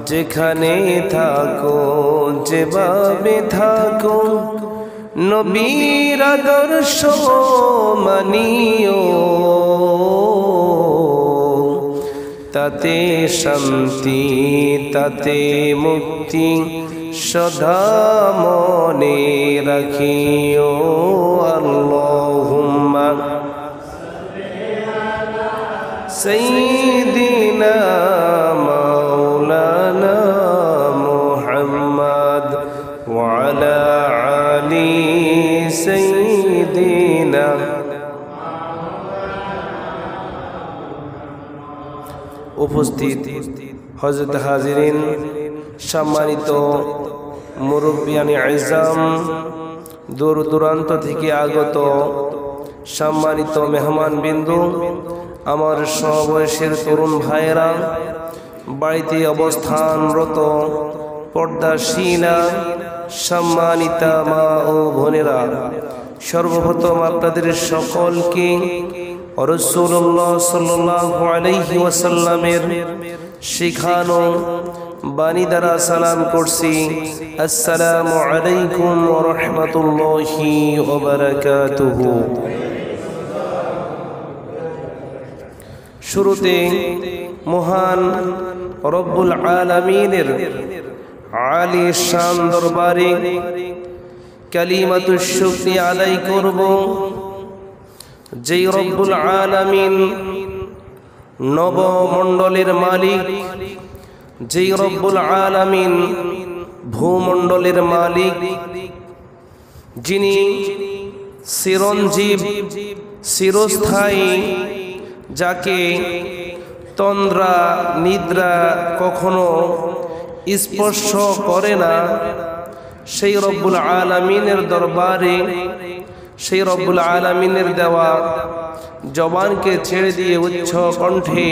যেখানে থাকো যেভাবে থাকো নবীর আদর্শ মানিও, তাতে শান্তি তাতে মুক্তি সদা মনে রাখিও। আল্লাহুম্মা সাইয়্যিদিনা মাওলানা মুহাম্মদ ওয়া আলা আলি সাইয়্যিদিনা। উপস্থিত হযরত হাজিরিন, সম্মানিত মুরব্বিয়ানে আযম, দূর দূরান্ত থেকে আগত সম্মানিত মেহমান বিন্দু, আমার সমবয়সের তরুণ ভাইয়েরা, বাড়িতে অবস্থানরত পর্দাশীলা সম্মানিতা মা ও বোনেরা, সর্বপ্রথম আপনাদের সকলকে রাসূলুল্লাহ সাল্লাল্লাহু আলাইহি ওয়াসাল্লামের শিখানো বাণী দ্বারা সালাম করছি। আসসালামু আলাইকুম ওয়া রাহমাতুল্লাহি ওয়া বারাকাতুহু। শুরুতে মহান রব্বুল আলামিনের আলী শান দরবারে কালিমাতুশ শুকরিয়া আদায় করব, যেই রব্বুল আলামিন নবমণ্ডলের মালিক, যেই রব্বুল আলামিন ভূমণ্ডলের মালিক, যিনি চিরঞ্জীব চিরস্থায়ী, যাকে তন্দ্রা নিদ্রা কখনো স্পর্শ করে না, সেই রব্বুল আলামিনের দরবারে, সেই রব্বুল আলামিনের দেওয়া জবানকে ছেড়ে দিয়ে উচ্চ কণ্ঠে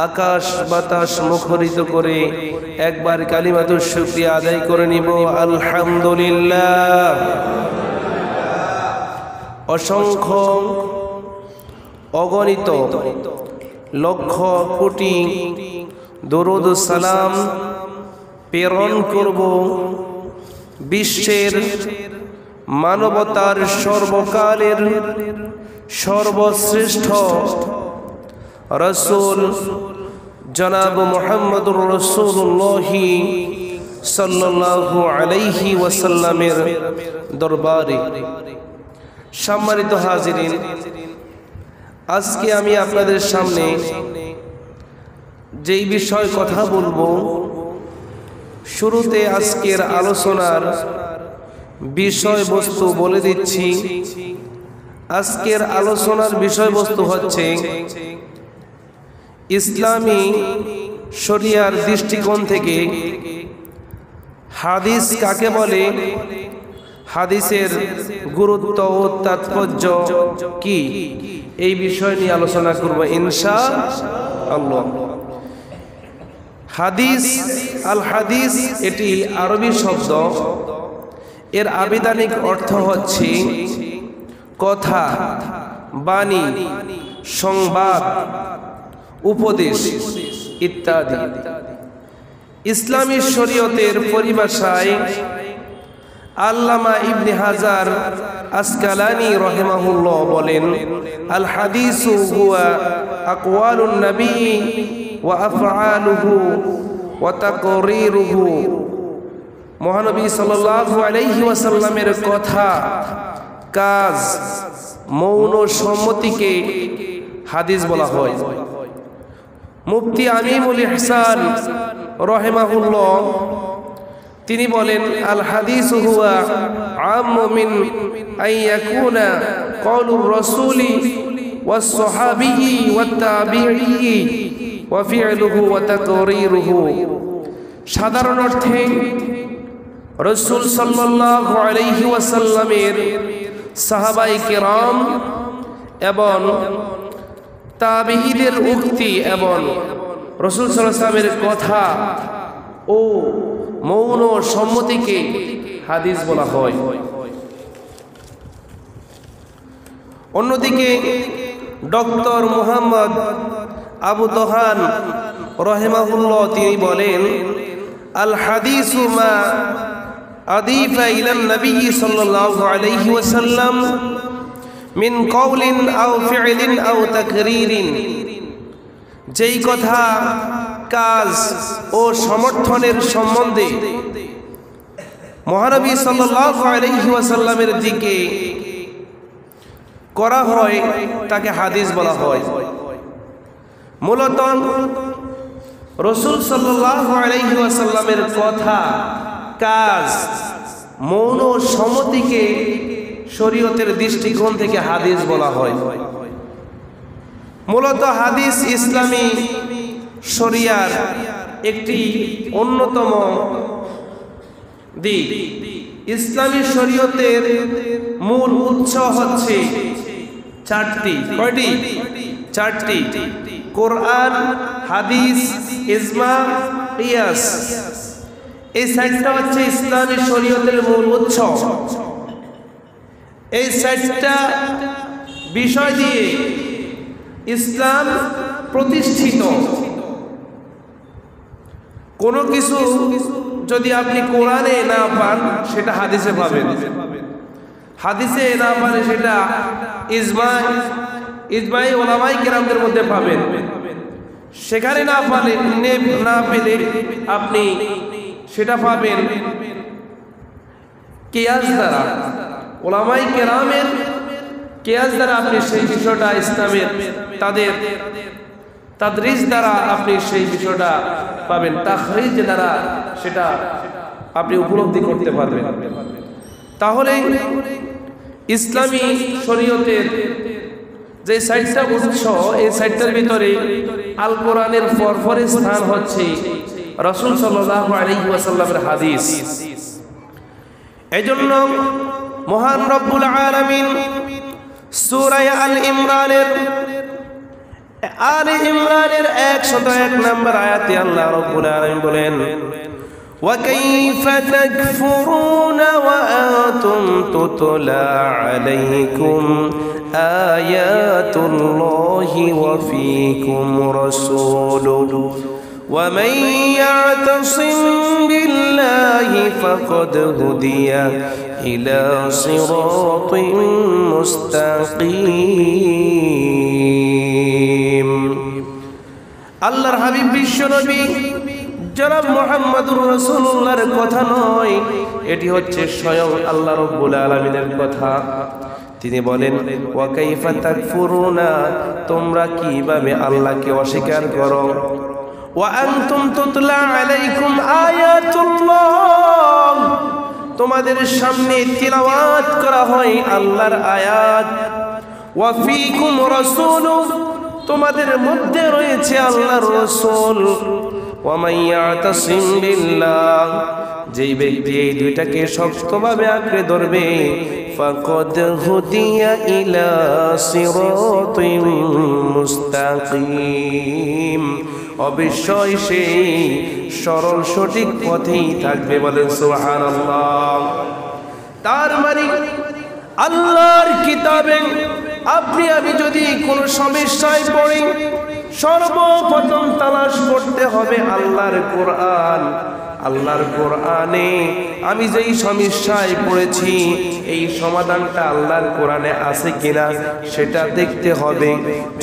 আকাশ বাতাস মুখরিত করে একবার কালিমাতুশ শুকরিয়া আদায় করে নিব। আলহামদুলিল্লাহ। অসংখ্য অগণিত লক্ষ কোটি দরুদ সালাম প্রেরণ করব বিশ্বের মানবতার সর্বকালের সর্বশ্রেষ্ঠ রাসূল জনাব মুহাম্মদুর রাসূলুল্লাহ সাল্লাল্লাহু আলাইহি ওয়াসাল্লামের দরবারে। সম্মানিত হাজিরিন, আজকে আমি আপনাদের সামনে যেই বিষয় কথা বলবো, শুরুতে আজকের আলোচনার বিষয়বস্তু বলে দিচ্ছি। আজকের আলোচনার বিষয়বস্তু হচ্ছে ইসলামী শরিয়ার দৃষ্টিকোণ থেকে হাদিস কাকে বলে, হাদিসের গুরুত্ব ও তাৎপর্য কি, এই বিষয় নিয়ে আলোচনা করব ইনশাআল্লাহ। হাদিস, আল হাদিস এটি আরবি শব্দ, এর আবিধানিক অর্থ হচ্ছে কথা, বাণী, সংবাদ, উপদেশ ইত্যাদি। ইসলামী শরীয়তের পরিভাষায় আল্লামা ইবনে হাজার আসকালানী রাহিমাহুল্লাহ বলেন, আল হাদিসু হুয়া আকওয়ালুন নবী ওয়া আফআলুহু ওয়া তাকরীরুহু। মহানবী সাল্লাল্লাহু আলাইহি ওয়াসাল্লামের কথা, কাজ, মৌন সম্মতিকে হাদিস বলা হয়। মুফতি আমিনুল ইহসান রাহিমাহুল্লাহ তিনি বলেন, আল হাদিসু হুয়া আম্মু মিন আইয়াকুনা কওলুর রাসূলি ওয়াস সাহাবী ওয়াত তাবিঈ ওয়া ফি'লুহু ওয়া তাকরীরুহু। সাধারণ অর্থে রাসূল সাল্লাল্লাহু আলাইহি ওয়াসাল্লামের সাহাবায়ে কেরাম এবং তাবিঈদের উক্তি এবং রাসূল সাল্লাল্লাহু আলাইহি ওয়াসাল্লামের কথা ও মৌন সম্মতিকে হাদিস বলা হয়। অন্যদিকে ডক্টর মুহাম্মদ আবু তোহান রাহিমাহুল্লাহ তিনি বলেন, আল হাদিসু মা আদিফা ইলা নবী সাল্লাল্লাহু আলাইহি ওয়াসাল্লাম মিন কওলিন আও ফি'লিন আও তাকরীরিন, যেই কথা কাজ ও সমর্থনের সম্বন্ধে মহানবী সাল্লাল্লাহু আলাইহি ওয়াসাল্লামের দিকে করা হয় তাকে হাদিস বলা হয়। মূলত রাসূল সাল্লাল্লাহু আলাইহি ওয়াসাল্লামের কথা, কাজ, মৌন সম্মতিকে শরীয়তের দৃষ্টিকোণ থেকে হাদিস বলা হয়। মূলত হাদিস ইসলামী শরিয়ার একটি অন্যতম দিক। ইসলামী শরীয়তের মূল উৎস হচ্ছে চারটি। কয়টি? চারটি। কোরআন, হাদিস, ইজমা, কিয়াস। এই চারটা হচ্ছে ইসলামী শরীয়তের মূল উৎস। এই চারটা বিষয় দিয়ে ইসলাম প্রতিষ্ঠিত। কোনো কিছু যদি আপনি কোরআনে না পান সেটা হাদিসে পাবেন, হাদিসে না পান সেটা ইজমাই ওলামায়ে কেরামদের মধ্যে পাবেন। সেখানে না পেলে আপনি সেটা পাবেন কিয়াস দ্বারা, ওলামায়ে কেরামের কিয়াস দ্বারা আপনি সেই বিষয়টা ইসলামের তাদের তাদরিস দ্বারা আপনি সেই বিষয়টা পাবেন, তাখরিজ দ্বারা সেটা আপনি উপলব্ধি করতে পারবেন। তাহলে ইসলামী শরীয়তের যে সাইটটা উৎস, এই সাইটটার ভিতরে আল কোরআনের পরপরের স্থান হচ্ছে রাসূল সাল্লাল্লাহু আলাইহি ওয়াসাল্লামের হাদিস। এজন্য মহান রব্বুল আলামিন সূরা আল ইমরানের 101 নম্বর আয়াতে আল্লাহ রাব্বুল আলামিন বলেন, ওয়া কাইফা তাকফুরুনা ওয়া আনতুম তুতলা আলাইকুম আয়াতুল্লাহি ওয়া ফীকুম রাসূলুহু ওয়া মান ইয়াতাসিম বিল্লাহি ফাকাদ হুদিয়া ইলা সিরাতিন মুস্তাকিম। আল্লাহর হাবিব বিশ্বনবী জনাব মুহাম্মদুর রাসূলুল্লাহর কথা নয়, এটি হচ্ছে স্বয়ং আল্লাহ রাব্বুল আলামিনের কথা। তিনি বলেন, ওয়া কাইফা তাকফুরুনা, তোমরা কিভাবে আল্লাহকে অস্বীকার করো, ওয়া আনতুম তুতলা আলাইকুম আয়াতুল্লাহ, তোমাদের সামনে তিলাওয়াত করা হয় আল্লাহর আয়াত, ওয়া ফীকুম রাসূলুহু, তোমাদের মধ্যে রয়েছে আল্লাহর রাসূল, ওয়া মান ইয়াতাসিম বিল্লাহ, যেই ব্যক্তি এই দুইটাকে শক্তভাবে আঁকড়ে ধরবে, ফাকাদ হুদিয়া ইলা সিরাতিন মুস্তাকিম, অবশ্যই সে সরল সঠিক পথেই থাকবে। বলেন সুবহানাল্লাহ। তার মানে আল্লাহর কিতাবে আপনি আমি যদি কোনো সমস্যায় পড়ি, সর্বপ্রথম তালাশ করতে হবে আল্লাহর কোরআন। আল্লাহর কোরআনে আমি যেই সমস্যায় পড়েছি এই সমাধানটা আল্লাহর কোরআনে আছে কিনা সেটা দেখতে হবে।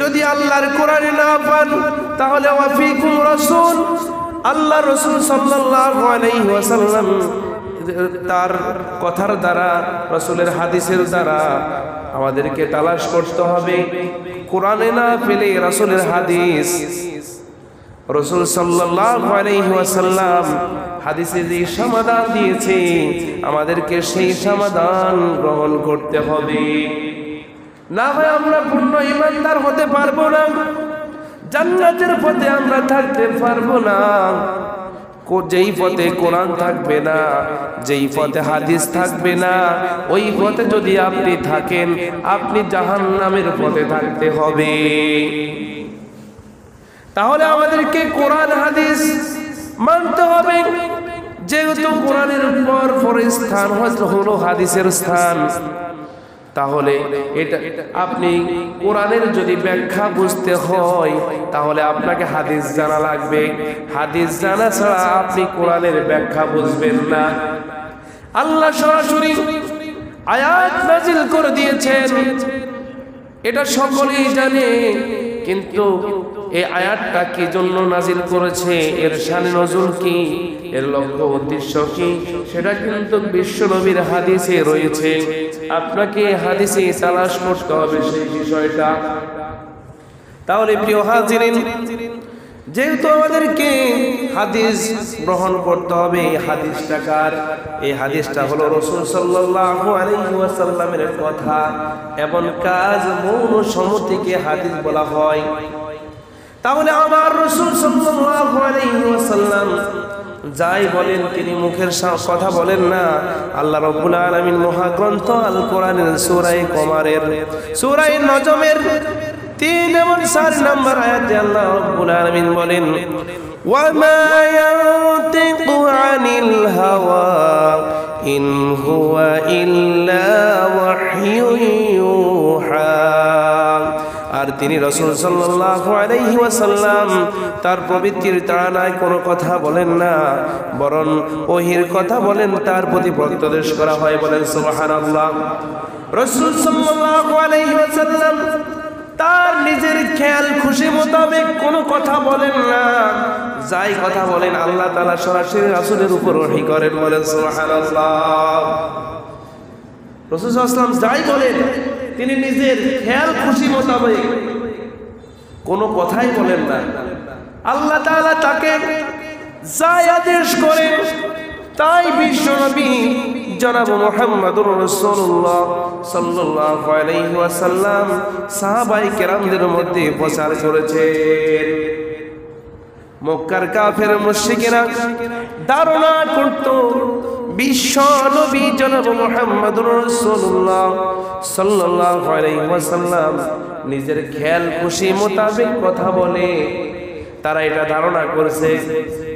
যদি আল্লাহর কোরআনে না পান তাহলে ওয়া ফীকুম রাসূল, আল্লাহ রাসূল সাল্লাল্লাহু আলাইহি ওয়াসাল্লাম তার কথার দ্বারা, রাসূলের হাদিসের দ্বারা আমাদেরকে তালাশ করতে হবে। কোরআনে না পেলে রাসূলের হাদিস, রাসূল সাল্লাল্লাহু আলাইহি ওয়াসাল্লাম হাদিসে যে সমাধান দিয়েছে আমাদেরকে সেই সমাধান গ্রহণ করতে হবে। না হয় আমরা পূর্ণ ঈমানদার হতে পারবো না, জান্নাতের পথে আমরা থাকতে পারবো না। যেই পথে কোরআন থাকবে না, যেই পথে হাদিস থাকবে না, ওই পথে যদি আপনি থাকেন আপনি জাহান্নামের পথে থাকতে হবে। তাহলে আমাদেরকে কোরআন হাদিস মানতে হবে। যেহেতু কোরআনের পর স্থান হলো হাদিসের স্থান, তাহলে এটা আপনি কোরআনের যদি ব্যাখ্যা বুঝতে হয় তাহলে আপনাকে হাদিস জানা লাগবে। হাদিস জানা ছাড়া আপনি কোরআনের ব্যাখ্যা বুঝবেন না। আল্লাহ সরাসরি আয়াত নাজিল করে দিয়েছেন, এটা সকলেই জানে, কিন্তু এই আয়াতটা কি জন্য নাজিল করেছে, এর শানে নজুল কি, এর লক্ষ্য উদ্দেশ্য কি, সেটা কিন্তু বিশ্বনবীর হাদিসে রয়েছে। আপনাকে হাদিসে তালাশ করতে হবে সেই বিষয়টা। তাহলে প্রিয় হাজিরিন, যেহেতু আমাদেরকে হাদিস গ্রহণ করতে হবে, এই হাদিসটা হলো রাসূল সাল্লাল্লাহু আলাইহি ওয়াসাল্লামের কথা এবং কাজ, মৌন সম্মতিকে হাদিস বলা হয়। তাহলে আমার রাসূল সাল্লাল্লাহু আলাইহি ওয়াসাল্লাম যাই বলেন তিনি মুখের কথা বলেন না। আল্লাহ রাব্বুল আলামিন মহাগ্রন্থ আল কোরআনের সূরা কমারের সূরা নজমের 3 এবং 4 নম্বর আয়াতে আল্লাহ রাব্বুল আলামিন বলেন, ওয়া মা ইয়ানতিকু আনিল হাওয়া ইন হুয়া ইল্লা ওয়াহয়ুন ইউহা। আর তিনি রাসূল সাল্লাল্লাহু আলাইহি ওয়াসাল্লাম তার প্রবৃত্তির তাড়নায় কোনো কথা বলেন না, বরং ওহীর কথা বলেন, তার প্রতি প্রত্যদেশ করা হয়। বলেন সুবহানাল্লাহ। রাসূল সাল্লাল্লাহু আলাইহি ওয়াসাল্লাম তার নিজের খেয়াল খুশি মোতাবেক কোনো কথা বলেন না, যাই কথা বলেন আল্লাহ তাআলা সরাসরি রাসূলের উপর ওহী করেন। বলেন সুবহানাল্লাহ। রাসূল সাল্লাল্লাহু আলাইহি ওয়াসাল্লাম যাই বলেন তিনি নিজের খেয়াল খুশি মোতাবেক কোনো কথাই বলেন না। আল্লাহ তাআলা তাকে যাই আদেশ করেন তাই বিশ্বনবী জনাব মুহাম্মদুর রাসূলুল্লাহ সাল্লাল্লাহু আলাইহি ওয়াসাল্লাম সাহাবায়ে কেরামদের মধ্যে প্রচার করেছেন। মক্কার কাফের মুশরিকেরা ধারণা করত বিশ্ব নবী জনাব মুহাম্মদুর রাসূলুল্লাহ সাল্লাল্লাহু আলাইহি ওয়াসাল্লাম নিজের খেয়াল খুশি মোতাবেক কথা বলে, তারা এটা ধারণা করেছে।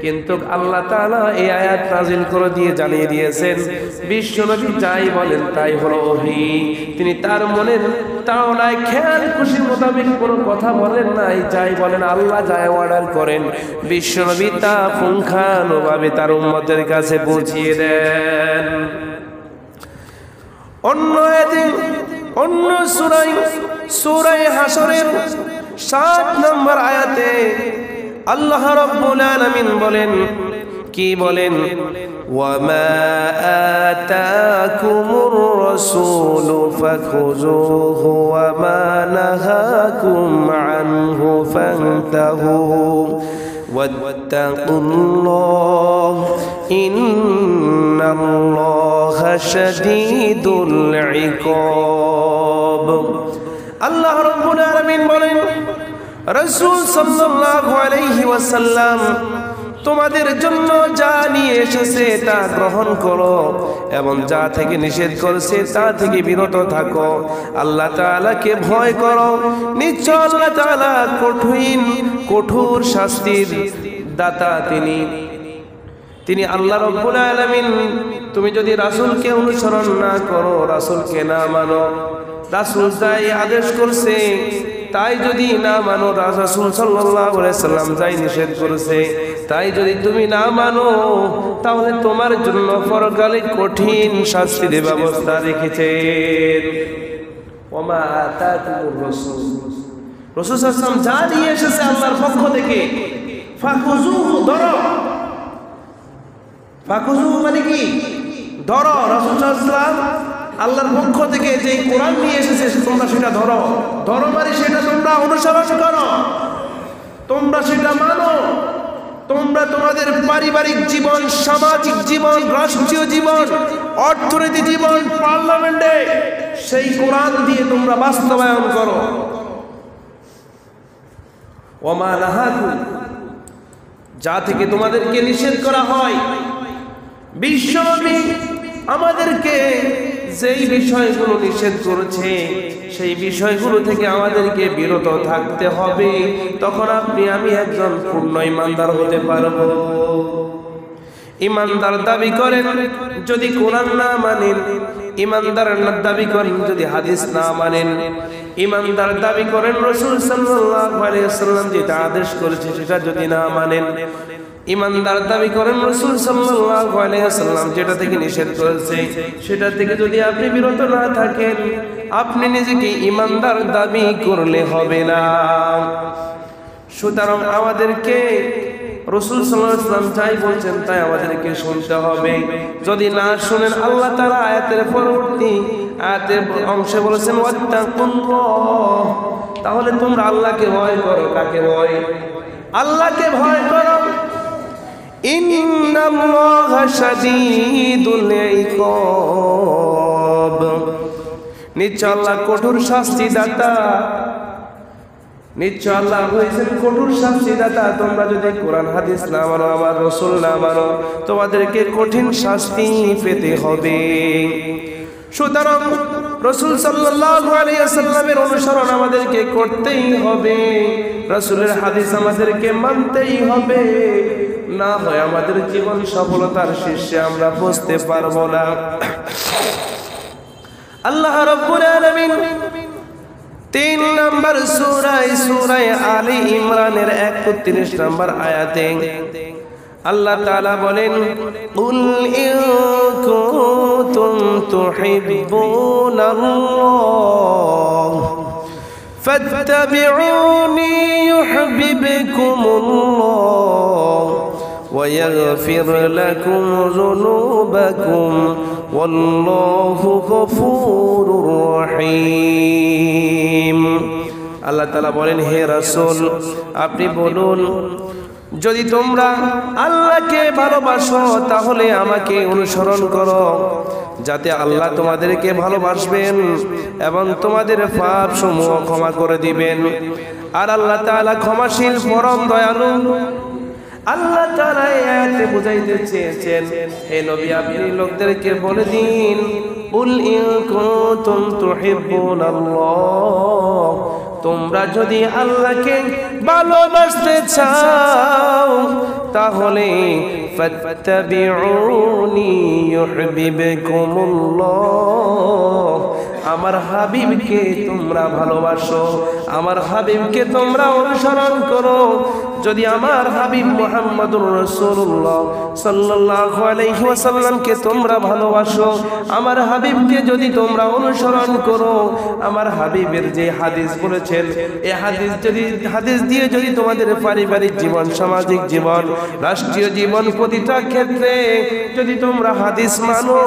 কিন্তু আল্লাহ তাআলা এই আয়াত নাজিল করে দিয়ে জানিয়ে দিয়েছেন বিশ্বনবী যাই বলেন তাই হলো ওহী। তিনি তার মনের তাড়নায় খেয়াল খুশি মোতাবেক কোনো কথা বলেন নাই, যাই বলেন আল্লাহ যাই অর্ডার করেন বিশ্বনবী তা পুঙ্খানুভাবে তার উম্মতের কাছে পৌঁছিয়ে দেন। অন্য সূরা হাশরের 7 নম্বর আয়াতে আল্লাহ রাব্বুল আলামিন বলেন, কি বলেন, ওয়া মা আতাকুমুর রাসূলু ফাখুযুহু ওয়া মা নাহাকুম আনহু ফান্তাহু ওয়াত্তাকুল্লাহ ইন্নাল্লাহা শাদীদুল ইকাব। আল্লাহ রাব্বুল আলামিন বলেন, রাসূল সাল্লাল্লাহু আলাইহি ওয়াসাল্লাম তোমাদের জন্য যা নিয়ে এসেছে তা গ্রহণ করো এবং যা থেকে নিষেধ করেছে তা থেকে বিরত থাকো। আল্লাহ তাআলাকে ভয় করো, নিশ্চয় আল্লাহ তাআলা কঠোর শাস্তির দাতা তিনি আল্লাহ রাব্বুল আলামিন। তুমি যদি রাসূলকে অনুসরণ না করো, রাসূলকে না মানো, রাসূল যাই আদেশ করছে তাই যদি না মানো, রাসূল সাল্লাল্লাহু আলাইহি সাল্লাম যাই নিষেধ করেছে তাই যদি তুমি না মানো, তাহলে তোমার জন্য পরকালে কঠিন শাস্তির ব্যবস্থা রেখেছেন। ওমা আতাকুমুর রাসূল, রাসূল সাল্লাল্লাহু আলাইহি ওয়াসাল্লাম যা নিয়ে এসেছে আল্লাহর পক্ষ থেকে, ফাখুযুহু ধরো। ফাখুযুহু মানে কি? ধরো। রাসূল সাল্লাল্লাহু আলাইহি ওয়াসাল্লাম আল্লাহর পক্ষ থেকে যে কোরআন নিয়ে এসেছে তোমরা সেটা ধরো। মানে সেটা তোমরা অনুসরণ করো, তোমরা সেটা মানো। তোমরা তোমাদের পারিবারিক জীবন, সামাজিক জীবন, রাষ্ট্রীয় জীবন, অর্থনৈতিক জীবন, পার্লামেন্টে সেই কোরআন দিয়ে তোমরা বাস্তবায়ন করো। ওমা নাহাকুম, যা থেকে তোমাদেরকে নিষেধ করা হয়, বিশ্বনবী আমাদেরকে যেই বিষয়গুলো নিষেধ করেছে সেই বিষয়গুলো থেকে আমাদেরকে বিরত থাকতে হবে, তখন আমি একজন পূর্ণ ঈমানদার হতে পারব। ঈমানদার দাবি করেন, যদি কোরআন না মানেন ইমানদার দাবি করেন যদি হাদিস না মানেন, ইমানদার দাবি করেন রাসূল সাল্লাল্লাহু আলাইহি ওয়াসাল্লাম যেটা আদেশ করেছে সেটা যদি না মানেন, ইমানদার দাবি করেন রাসূল সাল্লাল্লাহু আলাইহি ওয়াসাল্লাম যেটা থেকে নিষেধ করেছে সেটা থেকে যদি আপনি বিরত না থাকেন, আপনি নিজেকে ইমানদার দাবি করলে হবে না। সুতরাং আমাদেরকে রাসূল সাল্লাল্লাহু আলাইহি ওয়াসাল্লাম যাই বলছেন তাই আমাদেরকে শুনতে হবে। যদি না শুনেন, আল্লাহ তাআলা আয়াতের পরবর্তী আয়াতের অংশে বলেছেন ওয়াত্তাকুল্লাহ, তাহলে তোমরা আল্লাহকে ভয় করো। কাকে ভয়? আল্লাহকে ভয় করো। ইন্নাল্লাহা শাদীদুল ইকাব, নিশ্চয় আল্লাহ কঠোর শাস্তি দাতা, নিশ্চয় আল্লাহ হয়েছেন কঠোর শাস্তি দাতা। তোমরা যদি কোরআন হাদিস না মানো, আমার রাসূল না মানো, তোমাদেরকে কঠিন শাস্তি পেতে হবে। সুতরাং রাসূল সাল্লাল্লাহু আলাইহি ওয়াসাল্লামের অনুসরণ আমাদেরকে করতেই হবে, রাসূলের হাদিস আমাদেরকে মানতেই হবে, না হয় আমাদের জীবন সফলতার শীর্ষে আমরা পৌঁছতে পারবো না। আল্লাহ রাব্বুল আলামিন 3 নম্বর সূরা আলী ইমরানের 31 নম্বর আয়াতে আল্লাহ তাআলা বলেন, কুল ইন কুনতুম তুহিব্বুনাল্লাহ ফাত্তাবিউনি ইউহিব্বুকুমুল্লাহ ওয়া ইয়াগফির লাকুম যুনুবাকুম ওয়াল্লাহু গফুরুর রহিম। আল্লাহ তাআলা বলেন, হে রাসূল আপনি বলুন, যদি তোমরা আল্লাহকে ভালোবাসো তাহলে আমাকে অনুসরণ করো, যাতে আল্লাহ তোমাদেরকে ভালোবাসবেন এবং তোমাদের পাপ সমূহ ক্ষমা করে দিবেন। আর আল্লাহ তাআলা ক্ষমাশীল পরম দয়ালু। আল্লাহ তাআলা এই আয়াতে বুঝাইতে চেয়েছেন, হে নবী আপনি লোকদেরকে বলে দিন, কুল ইন কুনতুম তুহিব্বুনাল্লাহ, তোমরা যদি আল্লাহকে ভালোবাসতে চাও তাহলে ফাত্তাবিউনি ইউহিব্বুকুমুল্লাহ, আমার হাবিবকে তোমরা ভালোবাসো, আমার হাবিবকে তোমরা অনুসরণ করো। যদি আমার হাবিব মুহাম্মদুর রাসূলুল্লাহ সাল্লাল্লাহু আলাইহি ওয়াসাল্লামকে তোমরা ভালোবাসো, আমার হাবিবকে যদি তোমরা অনুসরণ করো, আমার হাবিবের যে হাদিস বলেছেন এই হাদিস দিয়ে যদি তোমাদের পারিবারিক জীবন, সামাজিক জীবন, রাষ্ট্রীয় জীবন, প্রতিটা ক্ষেত্রে যদি তোমরা হাদিস মানো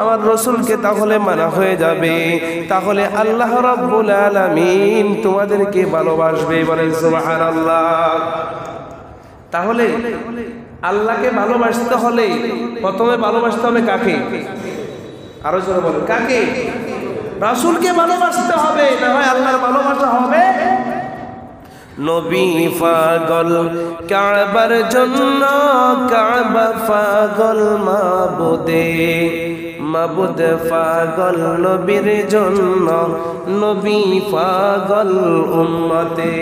আমার রাসূলকে, তাহলে মানা হয়ে যাবে, তাহলে আল্লাহ রাব্বুল আলামিন তোমাদেরকে ভালোবাসবে। বলেন সুবহানাল্লাহ। তাহলে আল্লাহকে ভালোবাসতে হলে প্রথমে ভালোবাসতে হবে কাকে? আরো জোরে বলেন, কাকে? রাসূলকে ভালোবাসতে হবে, না হয় আল্লাহর ভালোবাসা হবে। নবী পাগল কাবার জন্য, কাবা পাগল মাবুদে, মাবুদ পাগল নবীর জন্য, নবী পাগল উম্মতে।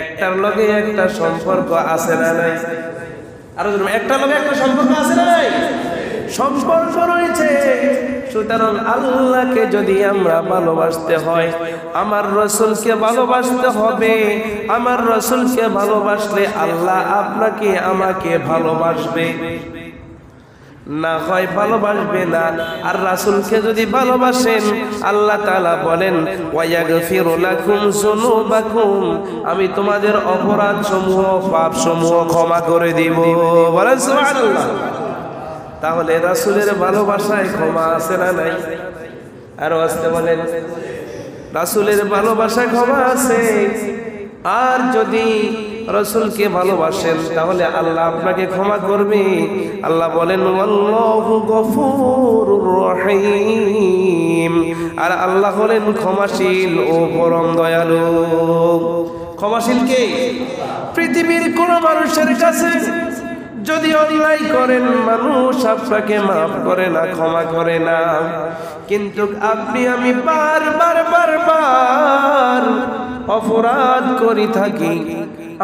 একটার লগে একটা সম্পর্ক আছে না নাই? আরো একটার লগে একটা সম্পর্ক আছে না নাই? সম্পর্ক রয়েছে। সুতরাং আল্লাহকে যদি আমরা ভালোবাসতে হয়, আমার রাসূলকে ভালোবাসতে হবে। আমার রাসূলকে ভালোবাসলে আল্লাহ আপনাকে আমাকে ভালোবাসবে, না হয় ভালোবাসবে না। আর রাসূলকে যদি ভালোবাসেন, আল্লাহ তাআলা বলেন ওয়ায়াগফিরু লাকুম যুনুবাকুম, আমি তোমাদের অপরাধ সমূহ, পাপ সমূহ ক্ষমা করে দিব। বলেন সুবহানাল্লাহ। তাহলে রাসূলের ভালোবাসায় ক্ষমা আছে না নাই? আরো আসতে বলেন, রাসূলের ভালোবাসায় ক্ষমা আছে। আর যদি রাসূলকে ভালোবাসেন তাহলে আল্লাহ আপনাকে ক্ষমা করবে। আল্লাহ বলেন আল্লাহু গফুরুর রহিম, আর আল্লাহ হলেন ক্ষমাশীল ও পরম দয়ালু। ক্ষমাশীল কে? পৃথিবীর কোন মানুষের কাছে যদি অন্যায় করেন মানুষ আপনাকে মাফ করে না, ক্ষমা করে না, কিন্তু আপনি আমি বারবার অপরাধ করি থাকি,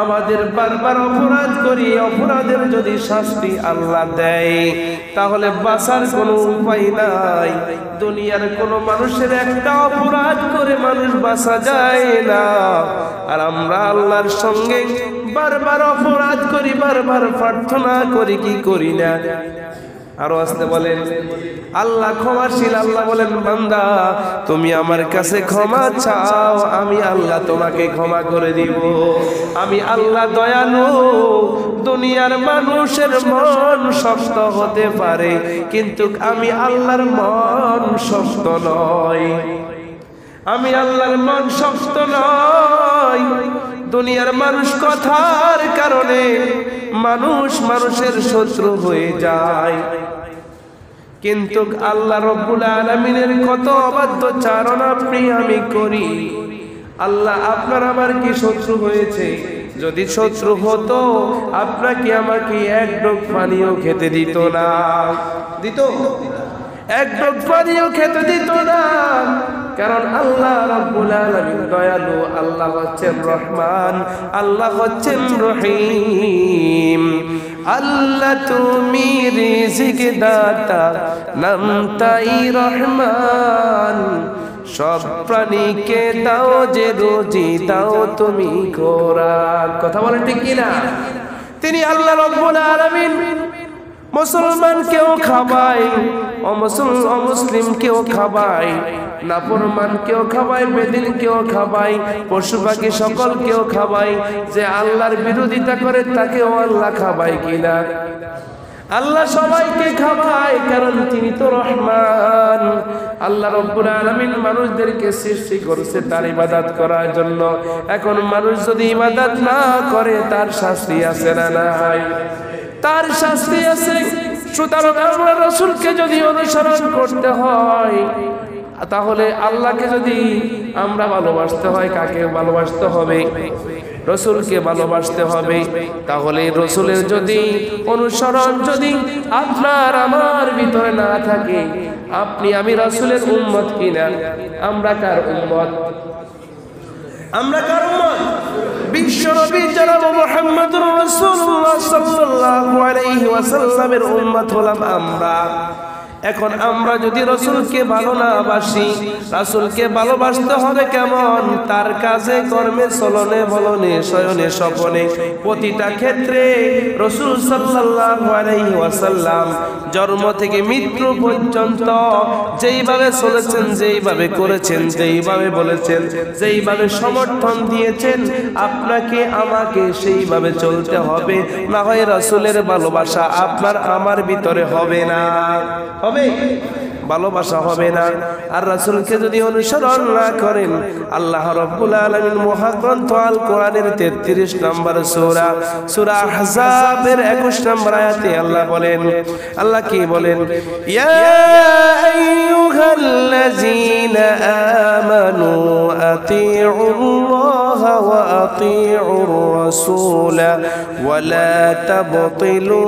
আমাদের বারবার অপরাধ করি, অপরাধের যদি শাস্তি আল্লাহ দেয় তাহলে বাঁচার কোনো উপায় নাই। দুনিয়ার কোনো মানুষের একটা অপরাধ করে মানুষ বাঁচা যায় না, আর আমরা আল্লাহর সঙ্গে বারবার অপরাধ করি, বারবার প্রার্থনা করি, কি করি না? আরো আসতে বলেন, আল্লাহ ক্ষমাশীল। আল্লাহ বলেন, বান্দা তুমি আমার কাছে ক্ষমা চাও, আমি আল্লাহ তোমাকে ক্ষমা করে দিব। আমি আল্লাহ দয়ালু। দুনিয়ার মানুষের মন শক্ত হতে পারে, কিন্তু আমি আল্লাহর মন শক্ত নয়। আমি আল্লাহর মন শক্ত নয়। দুনিয়ার মানুষ কথার কারণে মানুষের শত্রু হয়ে যায়, কিন্তু আল্লাহ রব্বুল আলামিনের কত অবাধ্যচারণ আপনি আমি করি। আল্লাহ আপনার আমার কি শত্রু হয়েছে? যদি শত্রু হতো আপনাকে আমাকে এক ঢোক পানিও খেতে দিত না। দিত? এক ঢোক পানিও খেতে দিত না। কারণ আল্লাহ রাব্বুল আলামিন দয়ালু, আল্লাহ হচ্ছেন রহমান, আল্লাহ হচ্ছেন রহিম। আল্লাহ তুমি রিজিক দাতা, নামটাই রহমান। সব প্রাণীকে দাও যে রুজি, দাও তুমি খোরাক। কথা বলেন ঠিক কিনা? তিনি আল্লাহ রাব্বুল আলামিন মুসলমান কেও খাবায়, অমুসলিম কেও খাবায়, নাফরমান কেও খাবায়, বেদিন কেও খাবায়, পশু পাখি সকল কেও খাবায়। যে আল্লাহর বিরোধিতা করে তাকেও আল্লাহ খাবায় কিনা? আল্লাহ সবাইকে খাবায়, কারণ তিনি তো রহমান। আল্লাহ রব্বুল আলামিন মানুষদেরকে সৃষ্টি করেছে তার ইবাদত করার জন্য। এখন মানুষ যদি ইবাদত না করে তার শাস্তি আছে না নাই? তার শাস্তি আছে। সুতরাং আমরা রাসূলকে যদি অনুসরণ করতে হয়, তাহলে আল্লাহকে যদি আমরা ভালোবাসতে হয়, কাকে ভালোবাসতে হবে? রাসূলকে ভালোবাসতে হবে। তাহলে রাসূলের যদি অনুসরণ যদি আপনার আমার ভিতরে না থাকে, আপনি আমি রাসূলের উম্মত কিনা? আমরা কার উম্মত? আমরা কার উম্মত? বিশ্বনবী জনাব মুহাম্মদুর রাসূলুল্লাহ সাল্লাল্লাহু আলাইহি ওয়াসাল্লামের উম্মত হলাম আমরা। এখন আমরা যদি রাসূলকে ভালো না বাসি, রাসূলকে ভালোবাসতে হবে কেমন? তার কাজে কর্মে চলনে বলনে শয়নে স্বপনে প্রতিটা ক্ষেত্রে রাসূল সাল্লাল্লাহু আলাইহি ওয়াসাল্লাম জন্ম থেকে মৃত্যু পর্যন্ত যেইভাবে চলেছেন, যেইভাবে করেছেন, যেইভাবে বলেছেন, যেইভাবে সমর্থন দিয়েছেন, আপনাকে আমাকে সেইভাবে চলতে হবে। না হয় রাসূলের ভালোবাসা আপনার আমার ভিতরে হবে না, হবে ভালোবাসা হবে না। আর রাসূলকে যদি অনুসরণ না করেন, আল্লাহ রাব্বুল আলামিন মহাগ্রন্থ আল কোরআনের 33 নম্বর সূরা, সূরা আহজাবের 21 নম্বর আয়াতে আল্লাহ বলেন, আল্লাহ কি বলেন? ইয়া আইয়ুহাল্লাযীনা আমানু আতিউল্লাহা ওয়া আতিউর রাসূলা ওয়া লা তাবতিলু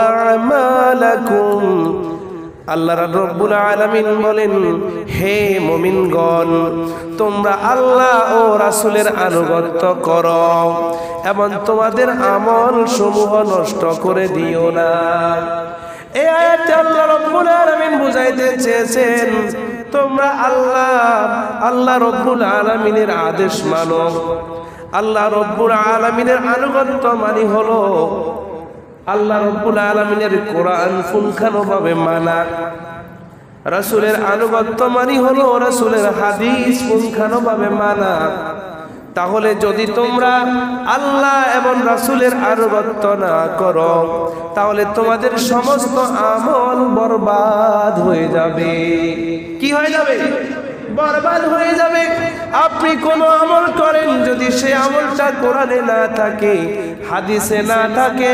আ'মালাকুম। আল্লাহ রাব্বুল আলামিন বলেন, হে মুমিনগণ, তোমরা আল্লাহ ও রাসূলের আনুগত্য করো এবং তোমাদের আমল সমূহ নষ্ট করে দিও না। এই আয়াতে আল্লাহ রাব্বুল আলামিন বুঝাইতে চেয়েছেন, তোমরা আল্লাহ রাব্বুল আলামিনের আদেশ মানো। আল্লাহ রাব্বুল আলামিনের আনুগত্য মানে হলো আল্লাহ রাব্বুল আলামিনের কোরআন পুঙ্খানুভাবে মানা। রাসূলের আনুগত্য মানে হলো রাসূলের হাদিস পুঙ্খানুভাবে মানা। তাহলে যদি তোমরা আল্লাহ এবং রাসূলের আনুগত্য না করো, তাহলে তোমাদের সমস্ত আমল বরবাদ হয়ে যাবে। কি হয়ে যাবে? বরবাদ হয়ে যাবে। আপনি কোন আমল করেন, যদি সে আমলটা কোরআনে না থাকে, হাদিসে না থাকে,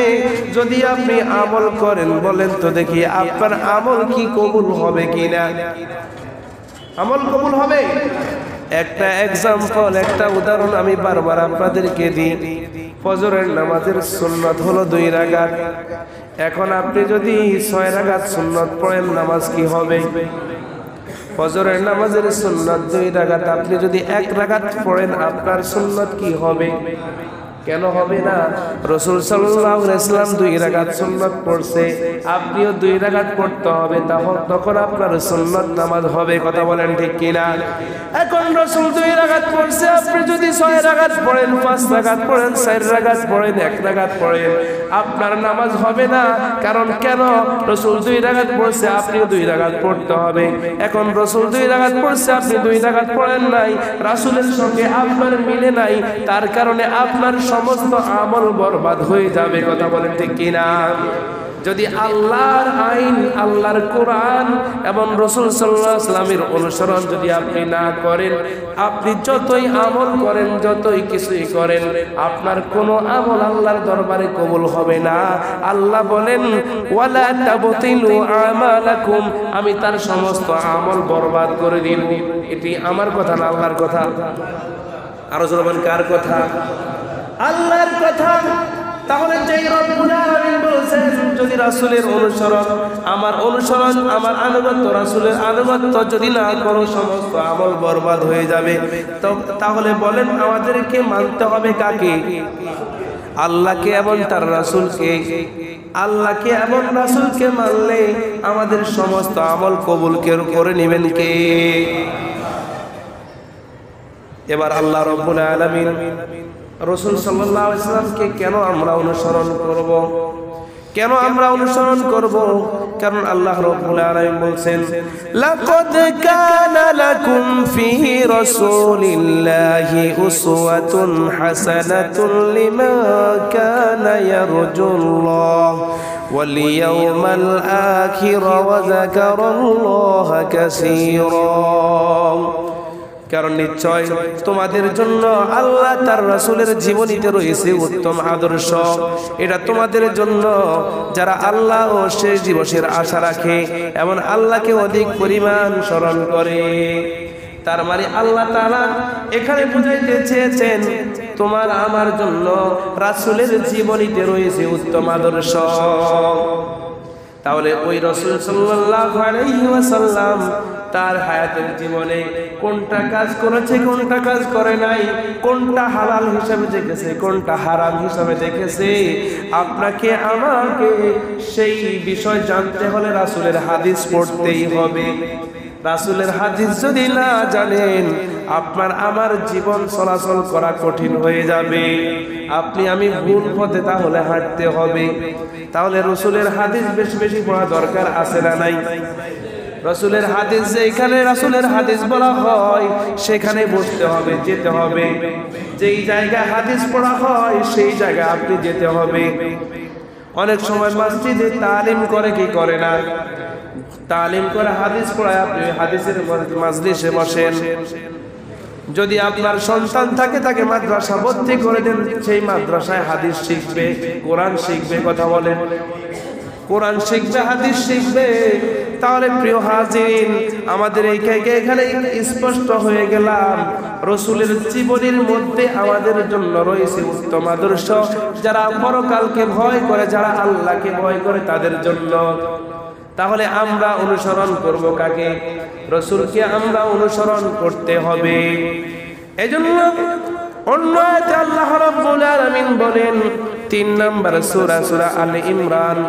যদি আপনি আমল করেন, বলেন তো দেখি আপনার আমল কি কবুল হবে কিনা? আমল কবুল হবে? একটা এক্সাম্পল, একটা উদাহরণ আমি বারবার আপনাদেরকে দিই। ফজরের নামাজের সুন্নত হলো 2 রাকাত। এখন আপনি যদি 6 রাকাত সুন্নত পড়েন, নামাজ কি হবে? ফজরের নামাজের সুন্নত 2 রাকাত, আপনি যদি 1 রাকাত পড়েন, আপনার সুন্নত কি হবে? কেন হবে না? রাসূল সাল্লাল্লাহু আলাইহি ওয়াসাল্লাম 2 রাকাত সুন্নাত পড়ছে, আপনিও 2 রাকাত পড়তে হবে, তখন আপনার সুন্নাত নামাজ হবে। কথা বলেন ঠিক কিনা? এখন রাসূল 2 রাকাত পড়ছে, আপনি যদি 6 রাকাত পড়েন, 5 রাকাত পড়েন, 4 রাকাত পড়েন, 1 রাকাত পড়েন, আপনার নামাজ হবে না। কারণ কেন? রাসূল 2 রাকাত পড়ছে, আপনিও 2 রাকাত পড়তে হবে। এখন রাসূল 2 রাকাত পড়ছে, আপনি 2 রাকাত পড়েন নাই, রাসূলের সঙ্গে আপনার মিলে নাই, তার কারণে আপনার সমস্ত আমল বরবাদ হয়ে যাবে। কথা বলেন ঠিক কিনা? যদি আল্লাহর আইন, আল্লাহর কোরআন এবং রাসূল সাল্লাল্লাহু আলাইহি ওয়াসাল্লামের অনুসরণ যদি আপনি না করেন, আপনি যতই আমল করেন, যতই কিছুই করেন, আপনার কোনো আমল আল্লাহর দরবারে কবুল হবে না। আল্লাহ বলেন ওয়ালা তাবতিলু আমালাকুম, আমি তার সমস্ত আমল বরবাদ করে দিব। এটি আমার কথা না আল্লাহর কথা? আরো জোরে কার কথা? আল্লাহর কথা। তাহলে যেই রব্বুল আলামিন বলেছেন যদি রাসূলের অনুসরণ, আমার অনুসরণ, আমার আনুগত্য, রাসূলের আনুগত্য যদি না করো, সমস্ত আমল বরবাদ হয়ে যাবে। তাহলে বলেন আমাদেরকে মানতে হবে কাকে? আল্লাহকে এবং তার রাসূলকে। আল্লাহকে এবং রাসূলকে মানলে আমাদের সমস্ত আমল কবুল করে নেবেন কে? এবার আল্লাহ রাব্বুল আলামিন রাসূল সাল্লাল্লাহু আলাইহি ওয়াসাল্লামকে কেন আমরা অনুসরণ করব? কেন আমরা অনুসরণ করব? কারণ আল্লাহ রাব্বুল আলামিন বলেন লাকাদ কানা লাকুম ফি রাসূলিল্লাহি উসওয়াতুন হাসানাতুন লিমান কানা ইয়ারজুল্লাহ ওয়াল ইয়াওমাল আখির ওয়া যাকারাল্লাহা কাসীরা। কারণ নিশ্চয় তোমাদের জন্য আল্লাহ তার রাসূলের জীবনীতে রয়েছে উত্তম আদর্শ। এটা তোমাদের জন্য যারা আল্লাহ ও শেষ দিবসের আশা রাখে এবং আল্লাহকে অধিক পরিমাণ স্মরণ করে। তার মানে আল্লাহ তাআলা এখানে বুঝাইতে চেয়েছেন তোমার আমার জন্য রাসূলের জীবনীতে রয়েছে উত্তম আদর্শ। তাহলে ওই রাসূল সাল্লাল্লাহু আলাইহি ওয়াসাল্লাম তার হায়াতের জীবনে কোনটা কাজ করেছে, কোনটা কাজ করে নাই, কোনটা হালাল হিসাবে দেখেছে, কোনটা হারাম হিসাবে দেখেছে, আপনাকে আমাকে সেই বিষয় জানতে হলে রাসূলের হাদিস পড়তেই হবে। রাসূলের হাদিস যদি না জানেন, আপনার আমার জীবন চলাচল করা কঠিন হয়ে যাবে। আপনি আমি ভুল পথে তাহলে হাঁটতে হবে। তাহলে রাসূলের হাদিস বেশি বেশি পড়া দরকার আছে না নাই? রাসূলের হাদিস যেখানে রাসূলের হাদিস বলা হয় সেখানে বসতে হবে, যেতে হবে। যেই জায়গায় হাদিস পড়া হয় সেই জায়গায় আপনি যেতে হবে। অনেক সময় মসজিদে তালিম করে কি করে না? তালিম করে হাদিস পড়ায়, আপনি হাদিসের মাজলিসে বসেন। যদি আপনার সন্তান থাকে তাকে মাদ্রাসা ভর্তি করে দেন, সেই মাদ্রাসায় হাদিস শিখবে, কোরআন শিখবে। কথা বলেন, কোরআন শিখবে, হাদিস শিখবে। তাহলে প্রিয় হাজিরিন, আমাদের এখানে স্পষ্ট হয়ে গেলাম রাসূলের জীবনের মধ্যে আমাদের জন্য রয়েছে উত্তম আদর্শ। যারা পরকালকে ভয় করে, যারা আল্লাহকে ভয় করে, তাদের জন্য। তাহলে আমরা অনুসরণ করব কাকে? রাসূলকে আমরা অনুসরণ করতে হবে। এজন্য অন্য আয়াতে আল্লাহ রাব্বুল আলামিন বলেন 3 নম্বর সূরা আলে ইমরান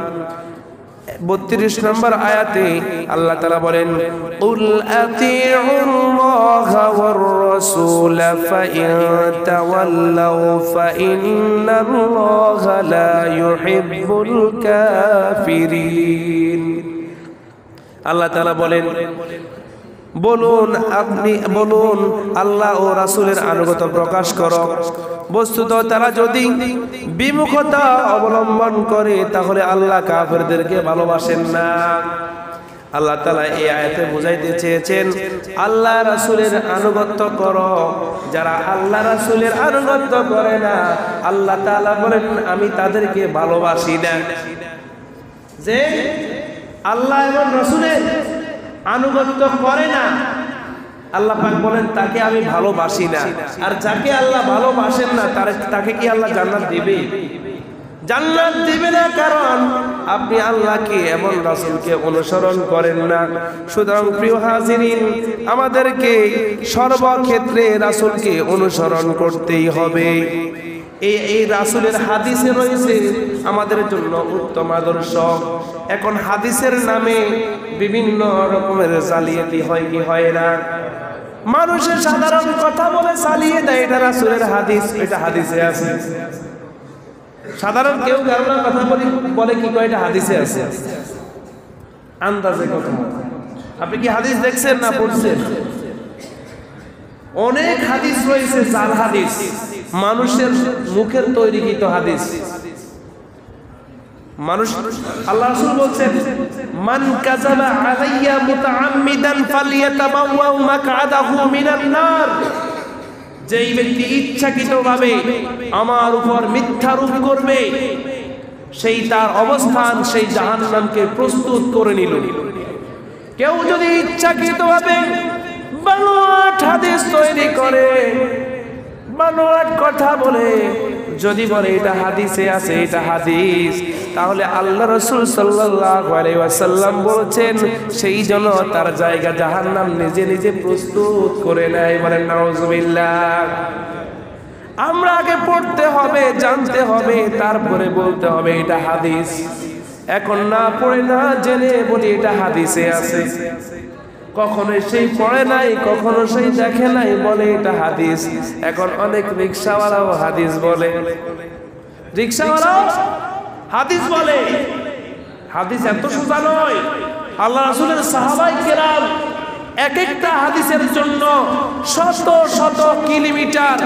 32 নম্বর আয়াতে আল্লাহ তাআলা বলেন কুল আতিউল্লাহা ওয়ার রাসূল ফাইন তাওয়াল্লাউ ফাইন্নাল্লাহা লা ইউহিব্বুল কাফিরিন। আল্লাহ তাআলা বলেন বলুন, আপনি বলুন আল্লাহ ও রাসূলের আনুগত্য প্রকাশ করো। বস্তুত তারা যদি বিমুখতা অবলম্বন করে তাহলে আল্লাহ কাফেরদেরকে ভালোবাসেন না। আল্লাহ তাআলা এই আয়াতে বুঝাইতে চেয়েছেন আল্লাহ রাসূলের আনুগত্য করো। যারা আল্লাহ রাসূলের আনুগত্য করে না, আল্লাহ তাআলা বলেন আমি তাদেরকে ভালোবাসি না। যে আল্লাহ এবং রাসূলের আনুগত্য করে না, আল্লাহ পাক বলেন তাকে আমি ভালোবাসি না। আর যাকে আল্লাহ ভালোবাসেন না তাকে কি আল্লাহ জান্নাত দিবে? জান্নাত দিবে না, কারণ আপনি আল্লাহকে এবং রাসূলকে অনুসরণ করেন না। সুতরাং প্রিয় হাজিরিন, আমাদেরকে সর্বক্ষেত্রে রাসূলকে অনুসরণ করতেই হবে। এই রাসূলের হাদিসে রয়েছে আমাদের জন্য উত্তম আদর্শ। এখন হাদিসের নামে বিভিন্ন রকমের জালিয়াতি হয় কি হয় না? মানুষের সাধারণ কথা বলে চালিয়ে দেয় এটা রাসূলের হাদিস, এটা হাদিসে আছে। সাধারণ কেউ কারো কথা বলে কি কয় এটা হাদিসে আছে, আন্দাজে কথা। আপনি কি হাদিস দেখছেন না পড়ছেন? অনেক হাদিস রয়েছে জাল হাদিস, মানুষের মুখের তৈরিকৃত হাদিস। মানুষ, আল্লাহ রাসূল বলছেন, মান কাযাবা আলাইয়া মুতাআম্মিদান ফালইয়াতাবাওয়া মাকআদাহু মিনান নার। যেই ব্যক্তি ইচ্ছাকৃতভাবে আমার উপর মিথ্যারোপ করবে, সেই তার অবস্থান সেই জাহান্নামকে প্রস্তুত করে নিল। কেউ যদি ইচ্ছাকৃতভাবে বানোয়াট হাদিস তৈরি করে, বানোয়াট কথা বলে, যদি বলে এটা হাদিসে আছে, এটা হাদিস, তাহলে আল্লাহ রাসূল সাল্লাল্লাহু আলাইহি ওয়াসাল্লাম বলেছেন সেই জন্য তার জায়গা জাহান্নাম নিজে নিজে প্রস্তুত করে নেয়। বলেন নাউজুবিল্লাহ। আমরা আগে পড়তে হবে, জানতে হবে, তারপরে বলতে হবে এটা হাদিস। এখন না পড়ে না জেনে বলি এটা হাদিসে আছে। কখনো সেই পড়ে নাই, কখনো সেই দেখে নাই, বলে এটা হাদিস। এখন অনেক রিকশাওয়ালাও হাদিস বলে, রিকশাওয়ালাও হাদিস বলে। হাদিস এত সোজা নয়। আল্লাহ রাসূলের সাহাবায়ে কেরাম এক একটা হাদিসের জন্য শত শত কিলোমিটার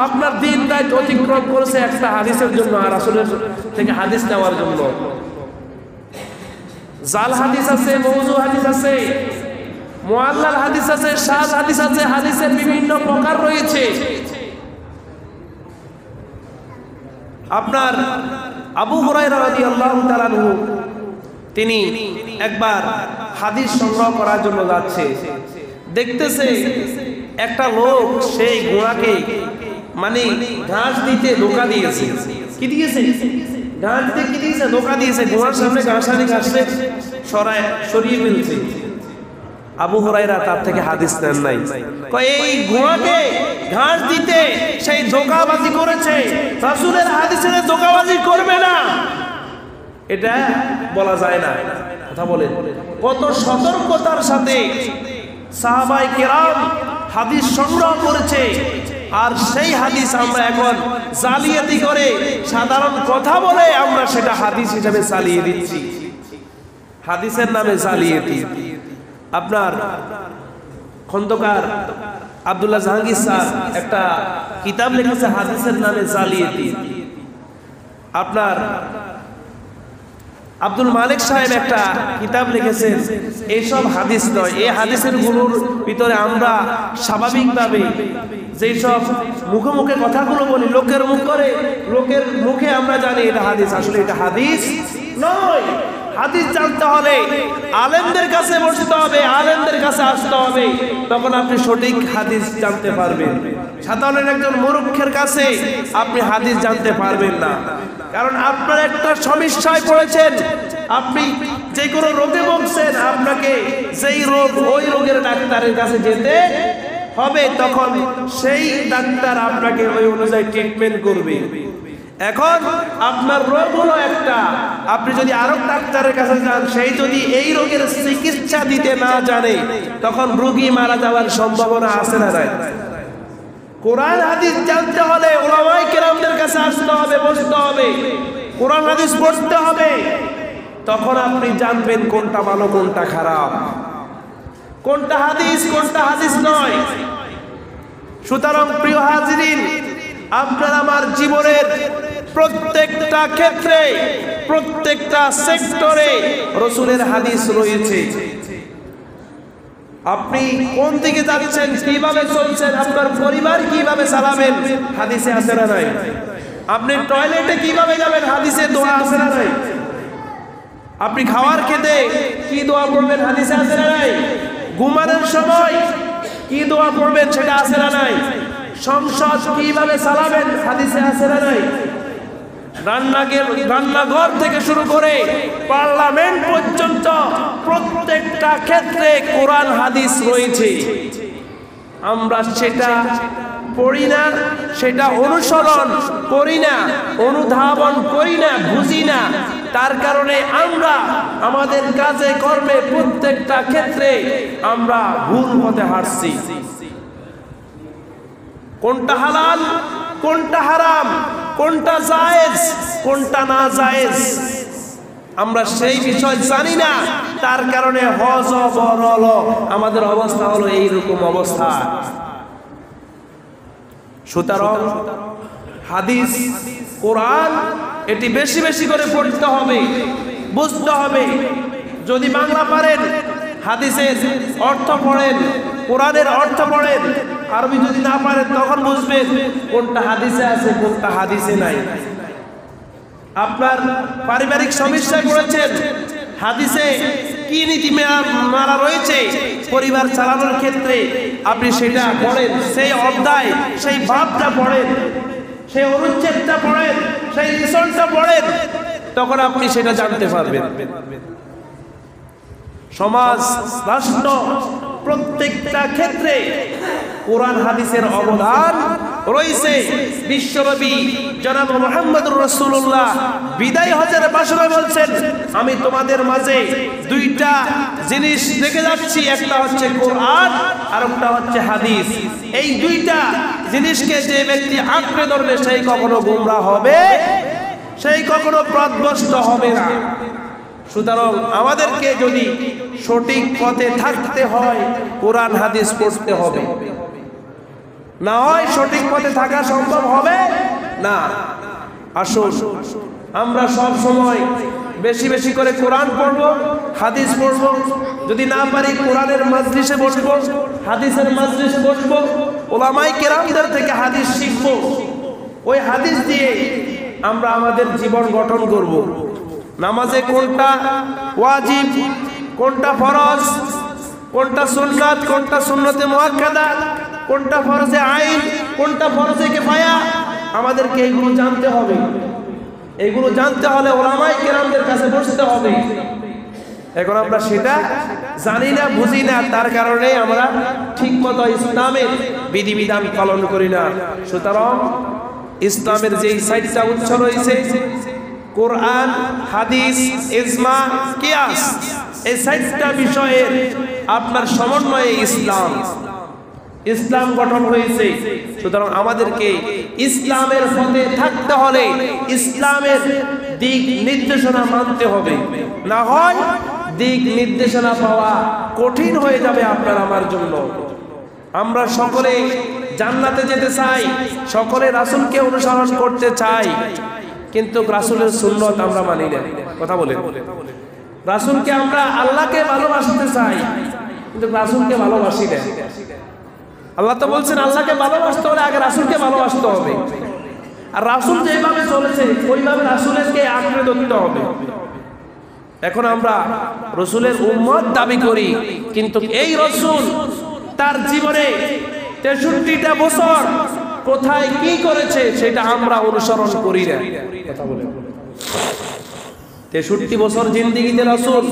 আপনার দিন রাত অতিক্রম করেছে একটা হাদিসের জন্য, আর রাসূলের থেকে হাদিস নেওয়ার জন্য। জাল হাদিস আছে, মওযু হাদিস আছে, মুআল্লাল হাদিস আছে, শায হাদিস আছে, হাদিসের বিভিন্ন প্রকার রয়েছে। আপনার আবু হুরায়রা রাদিয়াল্লাহু তাআলা আনহু তিনি একবার হাদিস সংগ্রহ করার জন্য যাচ্ছে, দেখতেছে একটা লোক সেই ঘোড়াকে মানে ঘাস দিতে ধোঁকা দিয়েছে। কি দিয়েছে? ঘাস দিতে কি দিয়েছে? ধোঁকা দিয়েছে। ঘোড়ার সামনে ঘাসানি ঘাসে সরিয়ে ফেলছে। আবু হুরায়রা তার থেকে হাদিস নেন নাই। কয় এই ঘোড়াকে ঘাস দিতে সেই ধোঁকাবাজি করেছে, রাসূলের হাদিসের ধোঁকাবাজি করবে না, এটা বলা যায় না। কথা বলেন, কত সতর্কতার সাথে সাহাবায়ে কেরাম হাদিস সংগ্রহ করেছে, আর সেই হাদিস আমরা এখন জালিয়াতি করে সাধারণ কথা বলে আমরা সেটা হাদিস হিসেবে চালিয়ে দিচ্ছি। হাদিসের নামে জালিয়াতি। আপনার খন্দকার আব্দুল্লাহ জাহাঙ্গীর স্যার একটা কিতাব লিখেছে হাদিসের নামে জালিয়াতি। আপনার আব্দুল মালিক সাহেব একটা কিতাব লিখেছেন, এইসব হাদিস নয়। এই হাদিসের গুলোর ভিতরে আমরা স্বাভাবিকভাবে যেই সব মুখে মুখে কথাগুলো বলি, লোকের মুখ করে, লোকের মুখে আমরা জানি এটা হাদিস, আসলে এটা হাদিস নয়। হাদিস জানতে হলে আলেমদের কাছে বসতে হবে, আলেমদের কাছে আসতে হবে, তখন আপনি সঠিক হাদিস জানতে পারবেন। সাধারণ একজন মূর্খের কাছে আপনি হাদিস জানতে পারবেন না, কারণ আপনার একটা সমস্যায় পড়েছেন, আপনি যে কোনো রোগে ভুগছেন, আপনাকে সেই রোগ ওই রোগের ডাক্তারের কাছে যেতে হবে, তখন সেই ডাক্তার আপনাকে ওই অনুযায়ী ট্রিটমেন্ট করবে। এখন আপনার রোগ হলো একটা, আপনি যদি আরো ডাক্তারের কাছে যান, সেই যদি এই রোগের চিকিৎসা দিতে না জানে, তখন রোগী মারা যাওয়ার সম্ভাবনা আছে না নাই? কোরআন হাদিস জানতে হলে উলামায়ে কেরামদের কাছে আসতে হবে, বসতে হবে, কোরআন হাদিস পড়তে হবে, তখন আপনি জানবেন কোনটা ভালো কোনটা খারাপ, কোনটা হাদিস কোনটা হাদিস নয়। সুতরাং প্রিয় হাজিরিন, আপনার আমার জীবনের প্রত্যেকটা ক্ষেত্রে, প্রত্যেকটা সেক্টরে রাসূলের হাদিস রয়েছে। আপনি কোন দিকে যাচ্ছেন, কিভাবে চলছেন, আপনার পরিবার কিভাবে চালাবেন, হাদিসে আছে না নাই? আপনি টয়লেটে কিভাবে যাবেন, হাদিসে দোয়া আছে না নাই? আপনি খাবার খেতে কি দোয়া পড়বেন, হাদিসে আছে না নাই? ঘুমানোর সময় কি দোয়া পড়বেন, সেটা আছে না নাই? সংসদ কিভাবে চালাবেন, হাদিসে আছে না নাই? রান্নাঘর থেকে শুরু করে পার্লামেন্ট পর্যন্ত প্রত্যেকটা ক্ষেত্রে কোরআন হাদিস রয়েছে। আমরা সেটা পড়ি না, সেটা অনুসরণ করি না, অনুধাবন করি না, বুঝি না, তার কারণে আমরা আমাদের কাজে কর্মে প্রত্যেকটা ক্ষেত্রে আমরা ভুল পথে হাঁটছি। কোনটা হালাল, কোনটা হারাম, কোনটা জায়েজ, কোনটা না জায়েজ, আমরা সেই বিষয় জানি না। তার কারণে হজ বরল আমাদের অবস্থা হলো এইরকম অবস্থা। সুতরাং হাদিস, কোরআন এটি বেশি বেশি করে পড়তে হবে, বুঝতে হবে। যদি বাংলা পারেন হাদিসের অর্থ পড়েন, কোরআনের অর্থ পড়েন। আরবি যদি না পারেন তখন বুঝবেন কোনটা হাদিসে আছে, কোনটা হাদিসে নাই। আপনার পারিবারিক সমস্যায় পড়েছেন, হাদিসে কি নীতি মারা রয়েছে পরিবার চালানোর ক্ষেত্রে, আপনি সেটা পড়েন, সেই অধ্যায়, সেই ভাবটা পড়েন, সেই অনুচ্ছেদটা পড়েন, সেই লিসনটা পড়েন, তখন আপনি সেটা জানতে পারবেন। সমাজ, রাষ্ট্র, প্রত্যেকটা ক্ষেত্রে কোরআন হাদিসের অবদান রয়েছে। বিশ্বনবী জনাব মুহাম্মদুর রাসূলুল্লাহ বিদায় হজের ভাষণে বলছেন, আমি তোমাদের মাঝে দুইটা জিনিস রেখে যাচ্ছি, একটা হচ্ছে কোরআন আর একটা হচ্ছে হাদিস। এই দুইটা জিনিসকে যে ব্যক্তি আঁকড়ে ধরবে সেই কখনো গোমরাহ হবে, সেই কখনো পথভ্রষ্ট হবে না। সুতরাং আমাদেরকে যদি সঠিক পথে থাকতে হয় কোরআন হাদিস পড়তে হবে, না হয় সঠিক পথে থাকা সম্ভব হবে না। আসুন আমরা সব সময় বেশি বেশি করে কোরআন পড়ব, হাদিস পড়ব। যদি না পারি কোরআনের মাজলিসে বসবো, হাদিসের মাজলিসে বসবো, ওলামায়ে কেরামদের থেকে হাদিস শিখবো। ওই হাদিস দিয়ে আমরা আমাদের জীবন গঠন করব। নামাজে কোনটা ওয়াজিব, কোনটা ফরজ, কোনটা সুন্নাত, কোনটা সুন্নতে মুআক্কাদা, কোনটা ফরজে আইন, কোনটা ফরজে কিফায়া, আমাদেরকে এগুলো জানতে হবে। এগুলো জানতে হলে ওলামায়ে কেরামদের কাছে বসতে হবে। এখন আমরা সেটা জানি না, বুঝি না, তার কারণে আমরা ঠিকমতো ইসলামের বিধিবিধান পালন করি না। সুতরাং ইসলামের যেই সাইটটা উৎস রয়েছে কোরআন, হাদিস, ইজমা, কিয়াস, এই সাইটটা বিষয়ের আপনার সমন্বয়ে ইসলাম গঠন হয়েছে। সুতরাং আমাদেরকে ইসলামের পথে থাকতে হলে ইসলামের দিক নির্দেশনা মানতে হবে, না হয় দিক নির্দেশনা পাওয়া কঠিন হয়ে যাবে আপনার আমার জন্য। আমরা সকলে জান্নাতে যেতে চাই, সকলে রাসূলকে অনুসরণ করতে চাই, কিন্তু রাসূলের সুন্নাত আমরা মানি না। কথা বলেন, রাসূলকে আমরা আল্লাহকে ভালোবাসতে চাই, কিন্তু রাসূলকে ভালোবাসি না। আল্লাহ তো বলছেন আল্লাহকে ভালোবাসতে হলে আগে রাসূলকে ভালোবাসতে হবে, আর রাসূল যেভাবে চলেছে ওইভাবে রাসূলকে আঁকড়ে ধরতে হবে। এখন আমরা রাসূলের উম্মত দাবি করি, কিন্তু এই রাসূল তার জীবনে 63টা বছর কোথায় কি করেছে সেটা আমরা অনুসরণ করি না। কথা বলেন, 63 বছর জিন্দেগিতে রাসূল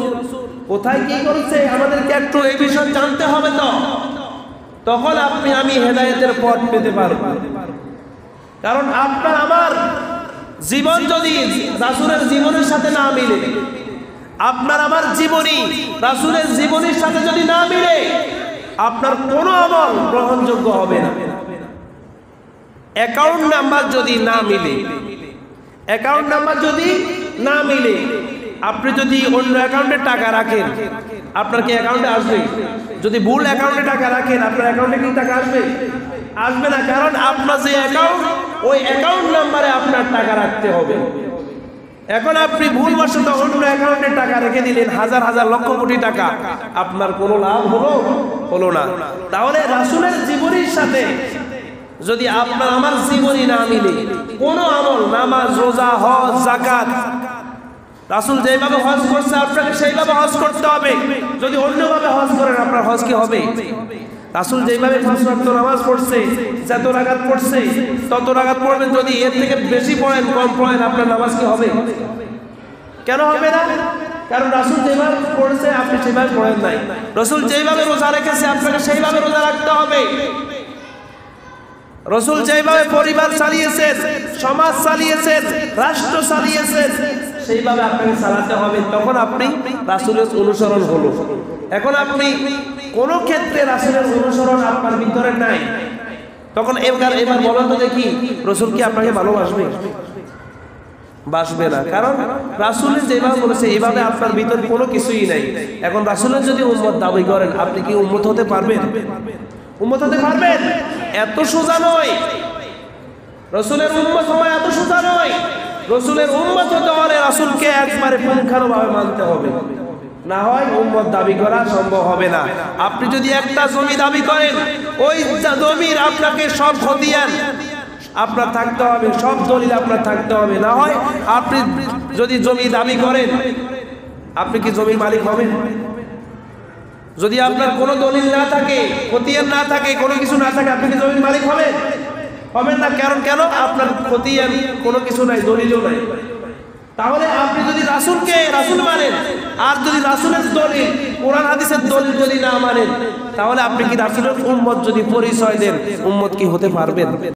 কোথায় কি করেছে আমাদেরকে একটু এই বিষয় জানতে হবে। তো তখন আপনি আমি হেদায়েতের পথ পেতে পারব। কারণ আপনার আমার জীবন যদি রাসূলের জীবনের সাথে না মিলে, আপনার আমার জীবনী রাসূলের জীবনের সাথে যদি না মিলে, আপনার কোনো আমল গ্রহণযোগ্য হবে না। অ্যাকাউন্ট নাম্বার যদি না মিলে, অ্যাকাউন্ট নাম্বার যদি না মিলে, আপনি যদি অন্য অ্যাকাউন্টে টাকা রাখেন, আপনার কি অ্যাকাউন্টে আসবে? যদি ভুল অ্যাকাউন্টে টাকা রাখেন, আপনার অ্যাকাউন্টে কি টাকা আসবে? আসবে না। কারণ আপনার যে অ্যাকাউন্ট, ওই অ্যাকাউন্ট নাম্বারে আপনার টাকা রাখতে হবে। এখন আপনি ভুলবশত অন্য অ্যাকাউন্টে টাকা রেখে দিলেন, হাজার হাজার লক্ষ কোটি টাকা, আপনার কোনো লাভ হলো না। তাহলে রাসূলের জীবনীর সাথে যদি আপনার আমার জীবনী না মিলে, কোনো আমল, নামাজ, রোজা, হজ, যাকাত, রাসূল যেভাবে হজ করছে আপনাকে সেইভাবে হজ করতে হবে। যদি অন্যভাবে হজ করেন আপনার হজ কি হবে? রাসূল যেভাবে 5 ওয়াক্ত নামাজ পড়ছে, যত রাকাত পড়ছে তত রাকাত পড়বেন। যদি এর থেকে বেশি পড়েন, কম পড়েন, আপনার নামাজ কি হবে? কেন হবে না? কারণ রাসূল যেভাবে পড়ছে আপনি সেভাবে পড়েন নাই। রাসূল যেভাবে রোজা রেখেছে আপনাকে সেইভাবে রোজা রাখতে হবে। রাসূল যেভাবে পরিবার চালিয়েছেন, সমাজ চালিয়েছেন, রাষ্ট্র চালিয়েছেন, সেইভাবে আপনাকে চালাতে হবে। তখন আপনি রাসূলের অনুসরণ হলো। এখন আপনি কোন ক্ষেত্রে রাসূলের অনুসরণ আপনার ভিতরে নাই, তখন এবার বলেন তো দেখি, রাসূল কি আপনাকে ভালোবাসবে? বাসবে না। কারণ রাসূলের যেভাবে বলেছে এইভাবে আপনার ভিতর কোনো কিছুই নাই। এখন রাসূলের যদি উম্মত দাবি করেন, আপনি কি উম্মত হতে পারবেন? উম্মত হতে পারবেন? এত সোজা নয়। রাসূলের উম্মত হওয়া এত সোজা নয়। রাসূলের উম্মত হতে হলে রাসূলকে একবারে পুঙ্খানুভাবে মানতে হবে, না হয় উম্মত দাবি করা সম্ভব হবে না। আপনি যদি একটা জমি দাবি করেন, ওই জমির আপনাকে সব খতিয়ান আপনার থাকতে হবে, সব দলিল আপনার থাকতে হবে, না হয় আপনি যদি জমি দাবি করেন, আপনি কি জমির মালিক হবেন? যদি আপনার কোনো দলিল না থাকে, খতিয়ান না থাকে, কোনো কিছু না থাকে, আপনি কি জমির মালিক হবেন? হবেন না। কারণ কেন? আপনার খতিয়ান কোনো কিছু নাই, দলিলও নাই। তাহলে আপনি যদি রাসূল মানেন, আর যদি রাসূলের দলিল, কোরআন হাদিসের দলিল যদি না মানেন, তাহলে আপনি কি রাসূলের উম্মত যদি পরিচয় দেন, উম্মত কি হতে পারবেন?